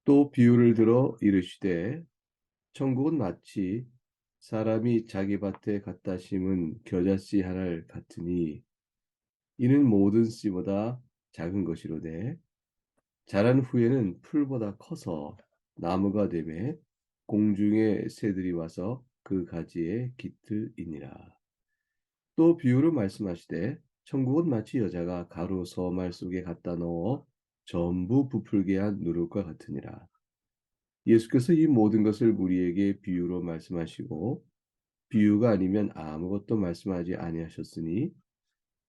또 비유를 들어 이르시되 천국은 마치 사람이 자기 밭에 갖다 심은 겨자씨 하나를 같으니 이는 모든 씨보다 작은 것이로되 자란 후에는 풀보다 커서 나무가 되매 공중의 새들이 와서 그 가지에 깃들이니라. 또 비유로 말씀하시되 천국은 마치 여자가 가루 서말 속에 갖다 넣어 전부 부풀게 한 누룩과 같으니라. 예수께서 이 모든 것을 우리에게 비유로 말씀하시고 비유가 아니면 아무것도 말씀하지 아니하셨으니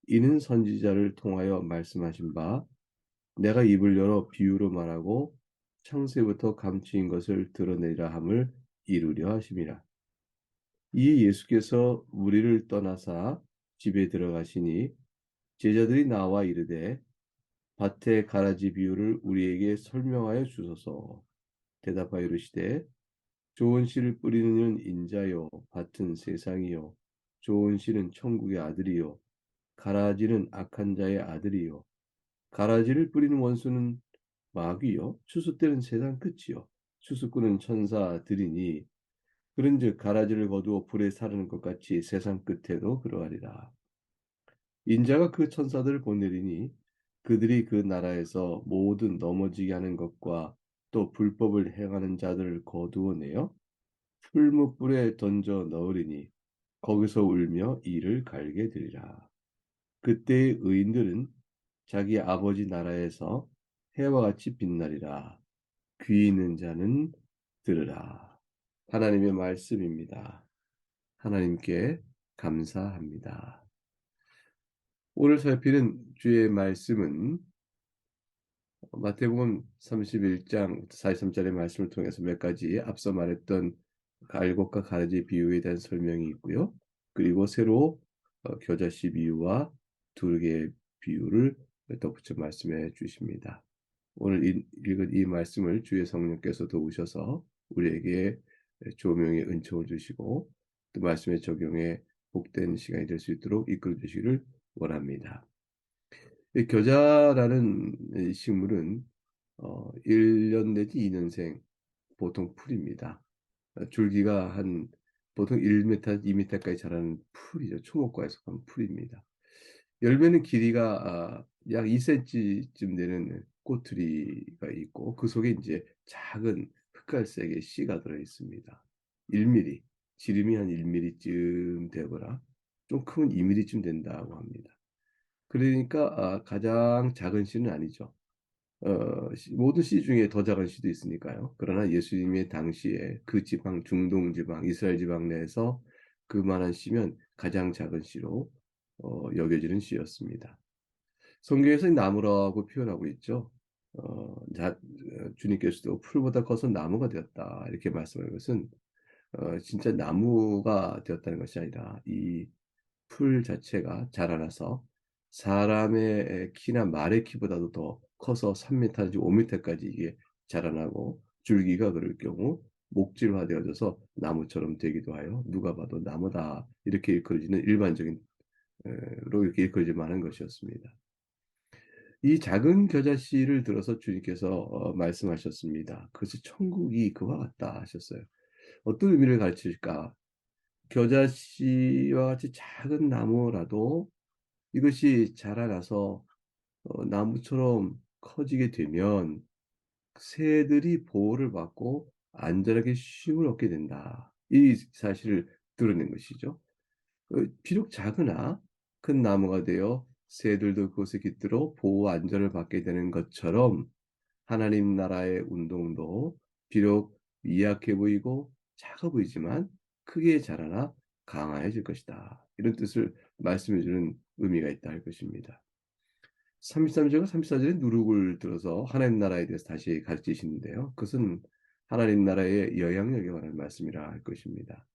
이는 선지자를 통하여 말씀하신 바 내가 입을 열어 비유로 말하고 창세부터 감추인 것을 드러내리라 함을 이루려 하심이라. 이 예수께서 우리를 떠나사 집에 들어가시니 제자들이 나와 이르되 밭의 가라지 비유를 우리에게 설명하여 주소서. 대답하여 이르시되 좋은 씨를 뿌리는 이는 인자요 밭은 세상이요 좋은 씨는 천국의 아들이요 가라지는 악한 자의 아들이요 가라지를 뿌리는 원수는 마귀요 추수 때는 세상 끝이요 추수꾼은 천사들이니 그런즉 가라지를 거두어 불에 사르는 것 같이 세상 끝에도 그러하리라. 인자가 그 천사들을 보내리니 그들이 그 나라에서 모든 넘어지게 하는 것과 또 불법을 행하는 자들을 거두어내어 풀무불에 던져 넣으리니 거기서 울며 이를 갈게 되리라. 그때의 의인들은 자기 아버지 나라에서 해와 같이 빛나리라. 귀 있는 자는 들으라. 하나님의 말씀입니다. 하나님께 감사합니다. 오늘 살피는 주의 말씀은 마태복음 31장 43절의 말씀을 통해서 몇 가지 앞서 말했던 알곡과 가지 비유에 대한 설명이 있고요. 그리고 새로 겨자씨 비유와 두르기의 비유를 덧붙여 말씀해 주십니다. 오늘 읽은 이 말씀을 주의 성령께서 도우셔서 우리에게 조명의 은총을 주시고 또 말씀의 적용에 복된 시간이 될 수 있도록 이끌어 주시기를 원합니다. 이 겨자라는 이 식물은 1년 내지 2년생 보통 풀입니다. 줄기가 한 보통 1m, 2m까지 자라는 풀이죠. 초목과에 속한 풀입니다. 열매는 길이가 약 2cm쯤 되는 꼬투리가 있고 그 속에 이제 작은 흑갈색의 씨가 들어 있습니다. 1mm, 지름이 한 1mm쯤 되거나 좀 크면 2mm쯤 된다고 합니다. 그러니까 가장 작은 씨는 아니죠. 모든 씨 중에 더 작은 씨도 있으니까요. 그러나 예수님의 당시에 그 지방, 중동 지방, 이스라엘 지방 내에서 그만한 씨면 가장 작은 씨로 여겨지는 씨였습니다. 성경에서 나무라고 표현하고 있죠. 주님께서도 풀보다 커서 나무가 되었다 이렇게 말씀하는 것은 진짜 나무가 되었다는 것이 아니라 이 풀 자체가 자라나서 사람의 키나 말의 키보다도 더 커서 3m 내지 5m까지 이게 자라나고 줄기가 그럴 경우 목질화되어져서 나무처럼 되기도 하여 누가 봐도 나무다 이렇게 일컬어지는 일반적인 로 이렇게 일컬어질 만한 것이었습니다. 이 작은 겨자씨를 들어서 주님께서 말씀하셨습니다. 그것이 천국이 그와 같다 하셨어요. 어떤 의미를 가르치실까? 겨자씨와 같이 작은 나무라도 이것이 자라나서 나무처럼 커지게 되면 새들이 보호를 받고 안전하게 쉼을 얻게 된다. 이 사실을 드러낸 것이죠. 비록 작으나 큰 나무가 되어 새들도 그곳에 깃들어 보호 안전을 받게 되는 것처럼 하나님 나라의 운동도 비록 미약해 보이고 작아 보이지만 크게 자라나 강화해질 것이다. 이런 뜻을 말씀해 주는 의미가 있다 할 것입니다. 33절과 34절에 누룩을 들어서 하나님 나라에 대해서 다시 가르치시는데요. 그것은 하나님 나라의 영향력에 관한 말씀이라 할 것입니다.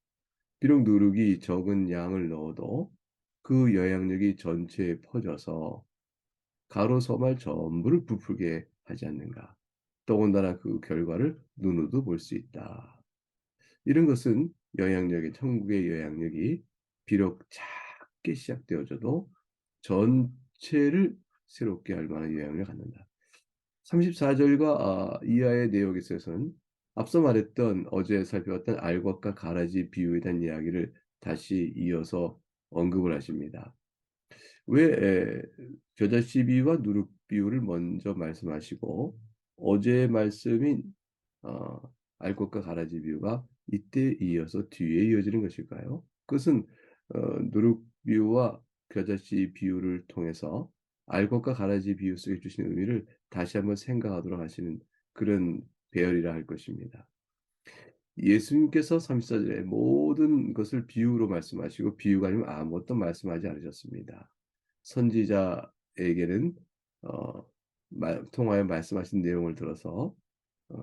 비록 누룩이 적은 양을 넣어도 그 영향력이 전체에 퍼져서 가로 서말 전부를 부풀게 하지 않는가. 더군다나 그 결과를 눈으로도 볼 수 있다. 이런 것은 영향력의 천국의 영향력이 비록 작게 시작되어져도 전체를 새롭게 할 만한 영향을 갖는다. 34절과 이하의 내용에서는 앞서 말했던 어제 살펴봤던 알곡과 가라지 비유에 대한 이야기를 다시 이어서 언급을 하십니다. 왜 겨자씨 비유와 누룩 비유를 먼저 말씀하시고 어제의 말씀인 어, 알곡과 가라지 비유가 이때 이어서 뒤에 이어지는 것일까요? 그것은 누룩 비유와 겨자씨 비유를 통해서 알곡과 가라지 비유 속에 주신 의미를 다시 한번 생각하도록 하시는 그런 배열이라 할 것입니다. 예수님께서 34절에 모든 것을 비유로 말씀하시고 비유가 아니면 아무것도 말씀하지 않으셨습니다. 선지자에게는 어, 통하여 말씀하신 내용을 들어서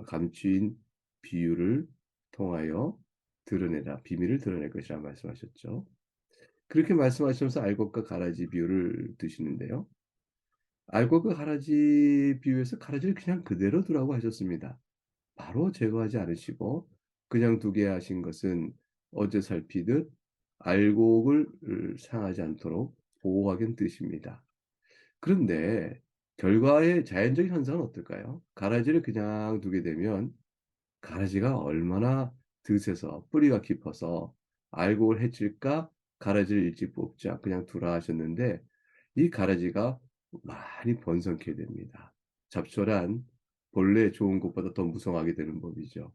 감추인 비유를 통하여 드러내라, 비밀을 드러낼 것이라 말씀하셨죠. 그렇게 말씀하시면서 알곡과 가라지 비유를 드시는데요. 알곡과 가라지 비유에서 가라지를 그냥 그대로 두라고 하셨습니다. 바로 제거하지 않으시고 그냥 두게 하신 것은 어제 살피듯 알곡을 상하지 않도록 보호하겠다는 뜻입니다. 그런데 결과의 자연적인 현상은 어떨까요? 가라지를 그냥 두게 되면 가라지가 얼마나 드세서 뿌리가 깊어서 알곡을 해칠까 가라지를 일찍 뽑자 그냥 두라 하셨는데 이 가라지가 많이 번성케 됩니다. 잡초란 본래 좋은 것보다 더 무성하게 되는 법이죠.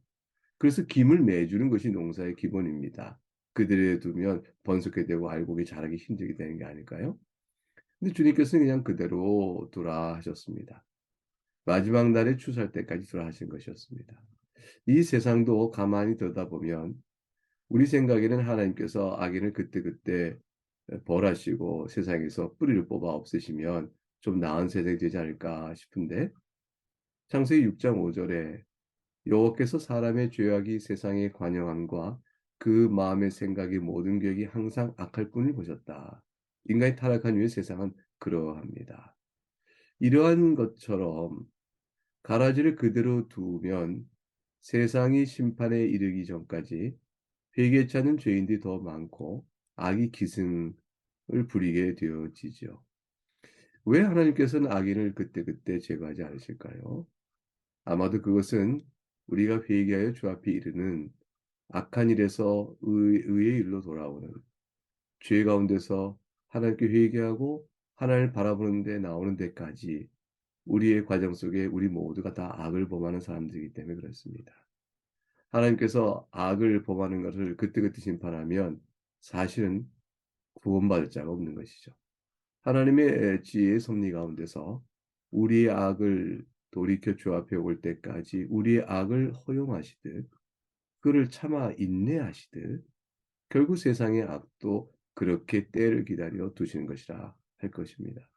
그래서 김을 매주는 것이 농사의 기본입니다. 그대로 두면 번성케 되고 알곡이 자라기 힘들게 되는 게 아닐까요? 근데 주님께서는 그냥 그대로 두라 하셨습니다. 마지막 날에 추수할 때까지 두라 하신 것이었습니다. 이 세상도 가만히 들여다보면 우리 생각에는 하나님께서 악인을 그때그때 벌하시고 세상에서 뿌리를 뽑아 없애시면 좀 나은 세상이 되지 않을까 싶은데 창세기 6장 5절에 여호와께서 사람의 죄악이 세상에 관영함과 그 마음의 생각이 모든 계획이 항상 악할 뿐을 보셨다. 인간이 타락한 후에 세상은 그러합니다. 이러한 것처럼 가라지를 그대로 두면 세상이 심판에 이르기 전까지 회개치 않는 죄인들이 더 많고 악이 기승을 부리게 되어지죠. 왜 하나님께서는 악인을 그때그때 제거하지 않으실까요? 아마도 그것은 우리가 회개하여 주 앞에 이르는 악한 일에서 의의 일로 돌아오는 죄 가운데서 하나님께 회개하고 하나님을 바라보는 데 나오는 데까지 우리의 과정 속에 우리 모두가 다 악을 범하는 사람들이기 때문에 그렇습니다. 하나님께서 악을 범하는 것을 그때그때 심판하면 사실은 구원받을 자가 없는 것이죠. 하나님의 지혜의 섭리 가운데서 우리의 악을 돌이켜 주 앞에 올 때까지 우리의 악을 허용하시듯 그를 참아 인내하시듯 결국 세상의 악도 그렇게 때를 기다려 두시는 것이라 할 것입니다.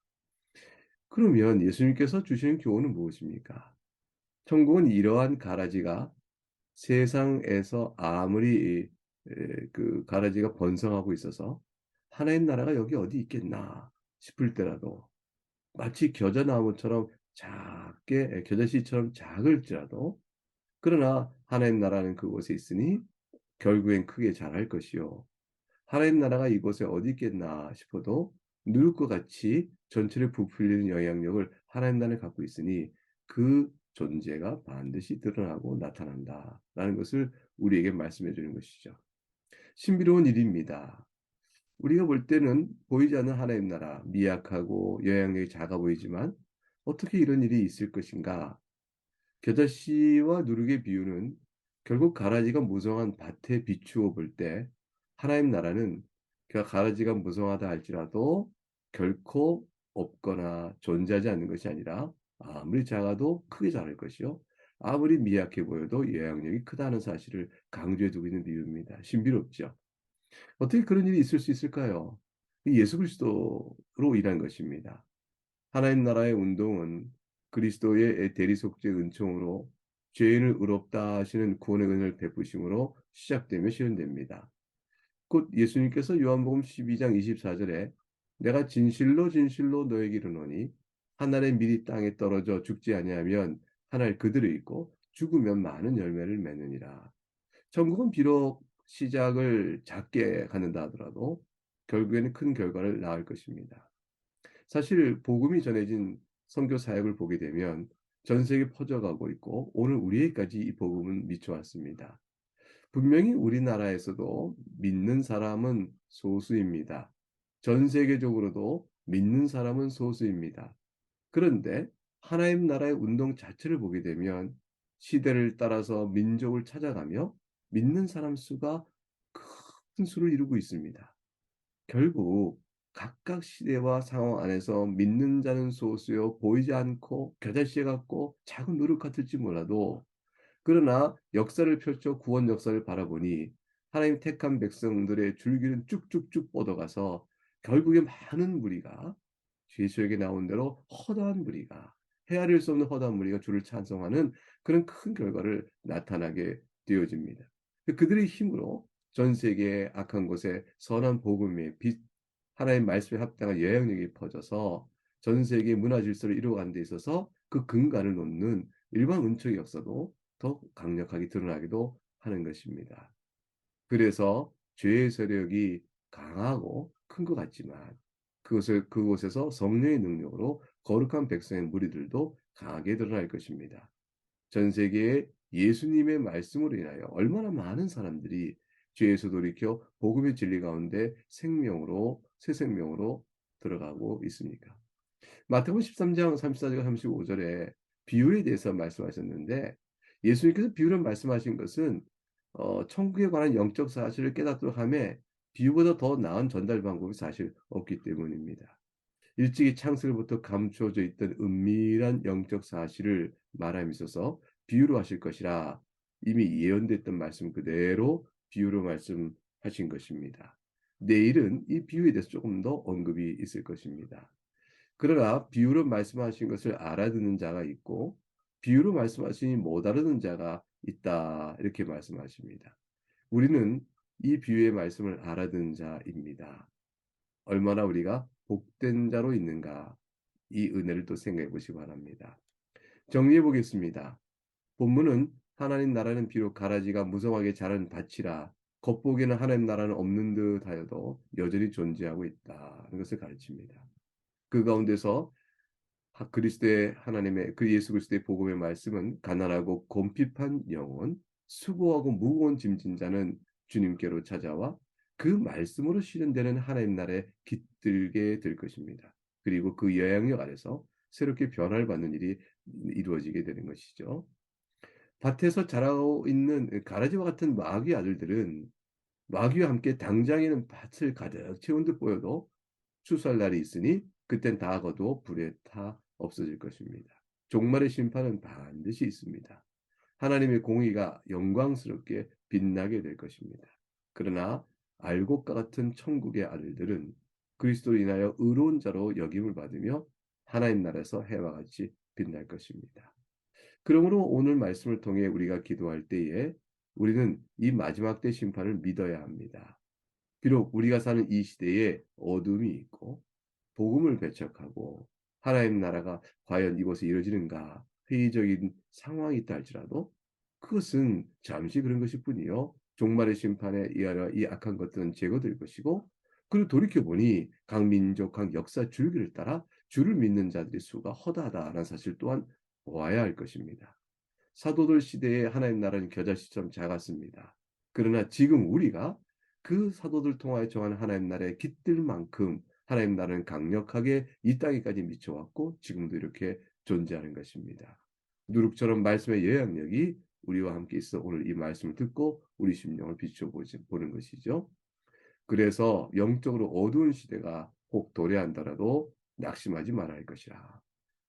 그러면 예수님께서 주시는 교훈은 무엇입니까? 천국은 이러한 가라지가 세상에서 아무리 그 가라지가 번성하고 있어서 하나님 나라가 여기 어디 있겠나 싶을 때라도 마치 겨자나무처럼 작게 겨자씨처럼 작을지라도 그러나 하나님 나라는 그곳에 있으니 결국엔 크게 자랄 것이요 하나님 나라가 이곳에 어디 있겠나 싶어도 누울 것 같이 전체를 부풀리는 영향력을 하나님 나라를 갖고 있으니 그 존재가 반드시 드러나고 나타난다라는 것을 우리에게 말씀해 주는 것이죠. 신비로운 일입니다. 우리가 볼 때는 보이지 않는 하나님 나라, 미약하고 영향력이 작아 보이지만 어떻게 이런 일이 있을 것인가? 겨자씨와 누룩의 비유는 결국 가라지가 무성한 밭에 비추어 볼 때 하나님 나라는 그 가라지가 무성하다 할지라도 결코 없거나 존재하지 않는 것이 아니라 아무리 작아도 크게 자랄 것이요. 아무리 미약해 보여도 영향력이 크다는 사실을 강조해 두고 있는 비유입니다. 신비롭죠. 어떻게 그런 일이 있을 수 있을까요? 예수 그리스도로 인한 것입니다. 하나님 나라의 운동은 그리스도의 대리속죄 은총으로 죄인을 의롭다 하시는 구원의 은혜를 베푸심으로 시작되며 실현됩니다. 곧 예수님께서 요한복음 12장 24절에 내가 진실로 진실로 너에게 이르노니 한 알의 밀이 땅에 떨어져 죽지 아니하면 한 알 그대로 있고 죽으면 많은 열매를 맺느니라. 천국은 비록 시작을 작게 갖는다 하더라도 결국에는 큰 결과를 낳을 것입니다. 사실 복음이 전해진 선교 사역을 보게 되면 전 세계에 퍼져가고 있고 오늘 우리에게까지 이 복음은 미쳐왔습니다. 분명히 우리나라에서도 믿는 사람은 소수입니다. 전 세계적으로도 믿는 사람은 소수입니다. 그런데 하나님 나라의 운동 자체를 보게 되면 시대를 따라서 민족을 찾아가며 믿는 사람 수가 큰 수를 이루고 있습니다. 결국 각각 시대와 상황 안에서 믿는 자는 소수요 보이지 않고 겨자씨 같고 작은 노력 같을지 몰라도 그러나 역사를 펼쳐 구원 역사를 바라보니 하나님 택한 백성들의 줄기는 쭉쭉쭉 뻗어가서 결국에 많은 무리가 예수에게 나온 대로 허다한 무리가 헤아릴 수 없는 허다한 무리가 주를 찬송하는 그런 큰 결과를 나타나게 되어집니다. 그들의 힘으로 전 세계의 악한 곳에 선한 복음의 빛, 하나님 말씀에 합당한 영향력이 퍼져서 전 세계 문화 질서를 이루어가는 데 있어서 그 근간을 놓는 일반 은총의 역사도 더 강력하게 드러나기도 하는 것입니다. 그래서 죄의 세력이 강하고 큰 것 같지만 그곳에서 성령의 능력으로 거룩한 백성의 무리들도 강하게 드러날 것입니다. 전 세계에 예수님의 말씀으로 인하여 얼마나 많은 사람들이 죄에서 돌이켜 복음의 진리 가운데 생명으로 새 생명으로 들어가고 있습니까? 마태복음 13장 34절과 35절에 비유에 대해서 말씀하셨는데 예수님께서 비유를 말씀하신 것은 천국에 관한 영적 사실을 깨닫도록 하며 비유보다 더 나은 전달 방법이 사실 없기 때문입니다. 일찍이 창세로부터 감추어져 있던 은밀한 영적 사실을 말함에 있어서 비유로 하실 것이라 이미 예언됐던 말씀 그대로 비유로 말씀하신 것입니다. 내일은 이 비유에 대해서 조금 더 언급이 있을 것입니다. 그러나 비유로 말씀하신 것을 알아듣는 자가 있고 비유로 말씀하시니 못 알아듣는 자가 있다 이렇게 말씀하십니다. 우리는 이 비유의 말씀을 알아듣는 자입니다. 얼마나 우리가 복된 자로 있는가 이 은혜를 또 생각해 보시기 바랍니다. 정리해 보겠습니다. 본문은 하나님 나라는 비록 가라지가 무성하게 자란 밭이라 겉보기에는 하나님 나라는 없는 듯 하여도 여전히 존재하고 있다. 이것을 가르칩니다. 그 가운데서 그리스도의 하나님의 그 예수 그리스도의 복음의 말씀은 가난하고 곰핍한 영혼, 수고하고 무거운 짐진 자는 주님께로 찾아와 그 말씀으로 실현되는 하나님 나라에 깃들게 될 것입니다. 그리고 그 영향력 아래서 새롭게 변화를 받는 일이 이루어지게 되는 것이죠. 밭에서 자라고 있는 가라지와 같은 마귀 아들들은 마귀와 함께 당장에는 밭을 가득 채운 듯 보여도 추수할 날이 있으니 그땐 다 거두어 불에 타 없어질 것입니다. 종말의 심판은 반드시 있습니다. 하나님의 공의가 영광스럽게 빛나게 될 것입니다. 그러나 알곡과 같은 천국의 아들들은 그리스도로 인하여 의로운 자로 여김을 받으며 하나님 나라에서 해와 같이 빛날 것입니다. 그러므로 오늘 말씀을 통해 우리가 기도할 때에 우리는 이 마지막 때 심판을 믿어야 합니다. 비록 우리가 사는 이 시대에 어둠이 있고 복음을 배척하고 하나님 나라가 과연 이곳에 이루어지는가 회의적인 상황이 있다 할지라도 그것은 잠시 그런 것일 뿐이요. 종말의 심판에 의하여 이 악한 것들은 제거될 것이고 그리고 돌이켜보니 각 민족, 각 역사 줄기를 따라 주를 믿는 자들의 수가 허다하다라는 사실 또한 보아야 할 것입니다. 사도들 시대에 하나님 나라는 겨자씨처럼 작았습니다. 그러나 지금 우리가 그 사도들 통하여 정한 하나님 나라에 깃들 만큼 하나님 나라는 강력하게 이 땅에까지 미쳐왔고 지금도 이렇게 존재하는 것입니다. 누룩처럼 말씀의 영향력이 우리와 함께 있어 오늘 이 말씀을 듣고 우리 심령을 비춰보는 것이죠. 그래서 영적으로 어두운 시대가 혹 도래한다라도 낙심하지 말아야 할 것이라.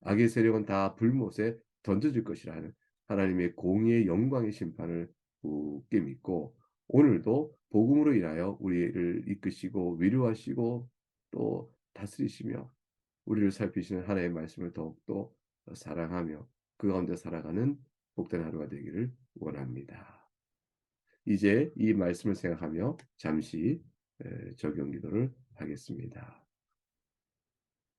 악의 세력은 다 불못에 던져질 것이라 하는 하나님의 공의의 영광의 심판을 굳게 믿고 오늘도 복음으로 인하여 우리를 이끄시고 위로하시고 또 다스리시며 우리를 살피시는 하나님의 말씀을 더욱더 사랑하며 그 가운데 살아가는 복된 하루가 되기를 원합니다. 이제 이 말씀을 생각하며 잠시 적용 기도를 하겠습니다.